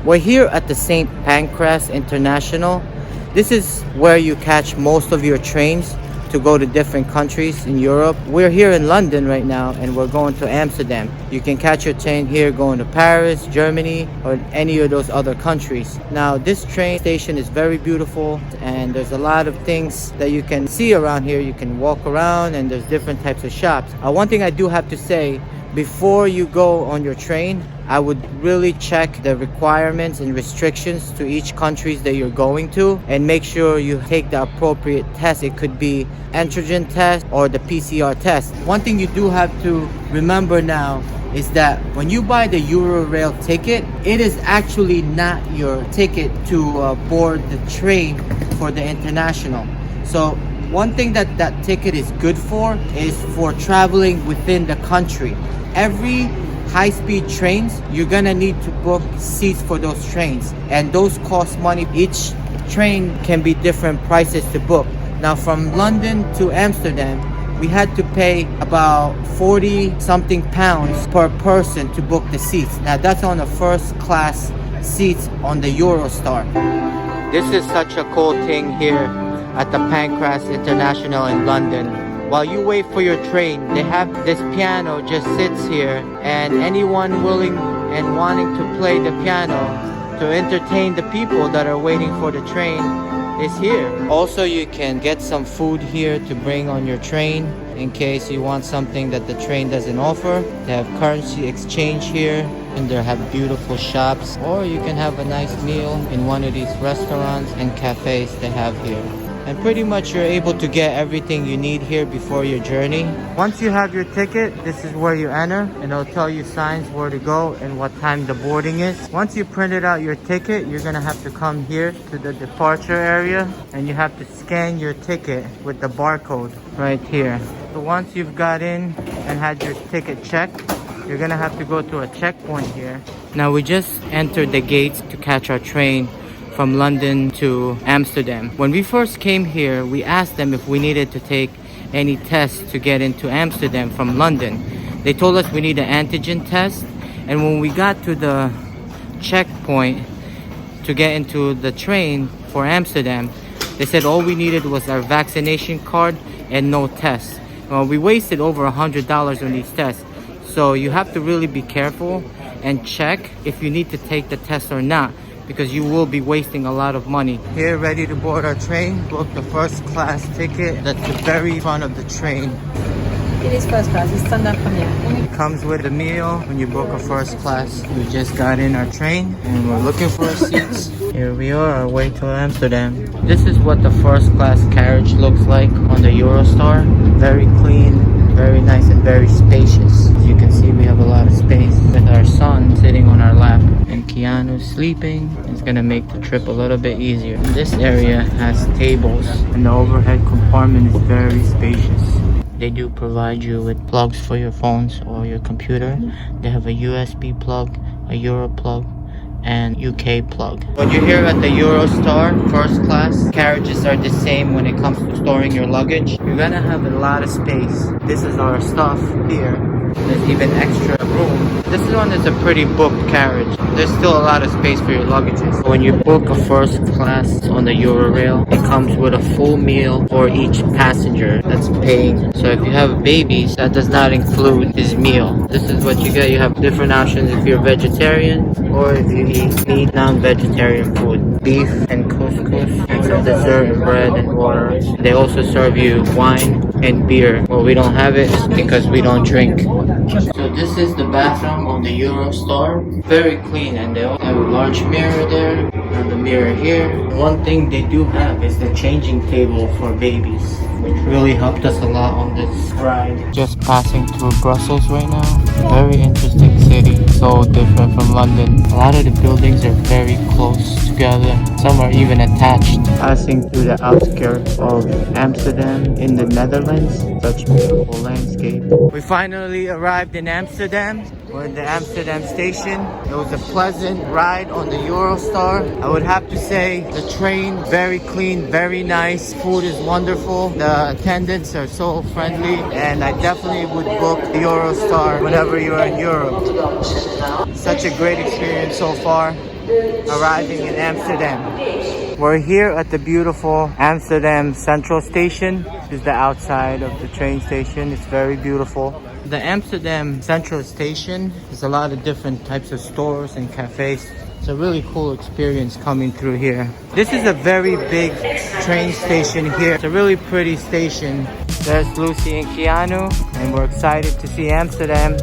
We're here at the St. Pancras International. This is where you catch most of your trains to go to different countries in Europe. We're here in London right now and we're going to Amsterdam. You can catch your train here going to Paris, Germany, or any of those other countries. Now this train station is very beautiful and there's a lot of things that you can see around here. You can walk around and there's different types of shops. One thing I do have to say, before you go on your train, I would really check the requirements and restrictions to each countries that you're going to and make sure you take the appropriate test. It could be antigen test or the PCR test. One thing you do have to remember now is that when you buy the Eurorail ticket, it is actually not your ticket to board the train for the international. So one thing that that ticket is good for is for traveling within the country. Every high-speed trains, you're gonna need to book seats for those trains, and those cost money. Each train can be different prices to book. Now from London to Amsterdam, we had to pay about 40 something pounds per person to book the seats. Now that's on the first class seats on the Eurostar. This is such a cool thing here at the Pancras International in London. While you wait for your train, they have this piano just sits here, and anyone willing and wanting to play the piano to entertain the people that are waiting for the train is here. Also, you can get some food here to bring on your train in case you want something that the train doesn't offer. They have currency exchange here, and they have beautiful shops, or you can have a nice meal in one of these restaurants and cafes they have here. And pretty much you're able to get everything you need here before your journey. Once you have your ticket, this is where you enter, and it'll tell you signs where to go and what time the boarding is. Once you printed out your ticket, you're gonna have to come here to the departure area, and you have to scan your ticket with the barcode right here. So once you've got in and had your ticket checked, you're gonna have to go to a checkpoint here. Now we just entered the gates to catch our train from London to Amsterdam. When we first came here, we asked them if we needed to take any tests to get into Amsterdam from London. They told us we need an antigen test, and when we got to the checkpoint to get into the train for Amsterdam, they said all we needed was our vaccination card and no tests. Well, we wasted over $100 on these tests, so you have to really be careful and check if you need to take the test or not, because you will be wasting a lot of money. Here, ready to board our train. Book the first class ticket. That's the very front of the train. It is first class, it's standard premiere. It comes with a meal when you book a first class. We just got in our train and we're looking for our seats. Here we are, our way to Amsterdam. This is what the first class carriage looks like on the Eurostar. Very clean, very nice and very spacious. As you can see, we have a lot of space with our son sitting on our lap and Keanu sleeping. It's gonna make the trip a little bit easier. This area has tables and the overhead compartment is very spacious. They do provide you with plugs for your phones or your computer. They have a USB plug, a Euro plug, and UK plug. When you're here at the Eurostar first class, carriages are the same when it comes to storing your luggage. You're gonna have a lot of space. This is our stuff here. There's even extra room. This one is a pretty booked carriage. There's still a lot of space for your luggages. When you book a first class on the Eurorail, it comes with a full meal for each passenger that's paying. So if you have babies, that does not include his meal. This is what you get. You have different options if you're vegetarian or if you eat meat, non-vegetarian food. Beef and couscous, and some dessert and bread and water. They also serve you wine and beer. Well, we don't have it because we don't drink. So this is the bathroom on the Eurostar. Very clean, and they also have a large mirror there and the mirror here. One thing they do have is the changing table for babies, which really helped us a lot on this ride. Just passing through Brussels right now. Very interesting city, so different from London. A lot of the buildings are very close together. Some are even attached. Passing through the outskirts of Amsterdam in the Netherlands. Such beautiful landscape. We finally arrived in Amsterdam. We're in the Amsterdam station. It was a pleasant ride on the Eurostar. I would have to say the train, very clean, very nice. Food is wonderful. The attendants are so friendly, and I definitely would book the Eurostar whenever you're in Europe. Such a great experience so far. arriving in Amsterdam. We're here at the beautiful Amsterdam Central Station. This is the outside of the train station. It's very beautiful. The Amsterdam Central Station has a lot of different types of stores and cafes. It's a really cool experience coming through here. This is a very big train station here. It's a really pretty station. There's Lucy and Keanu, and we're excited to see Amsterdam.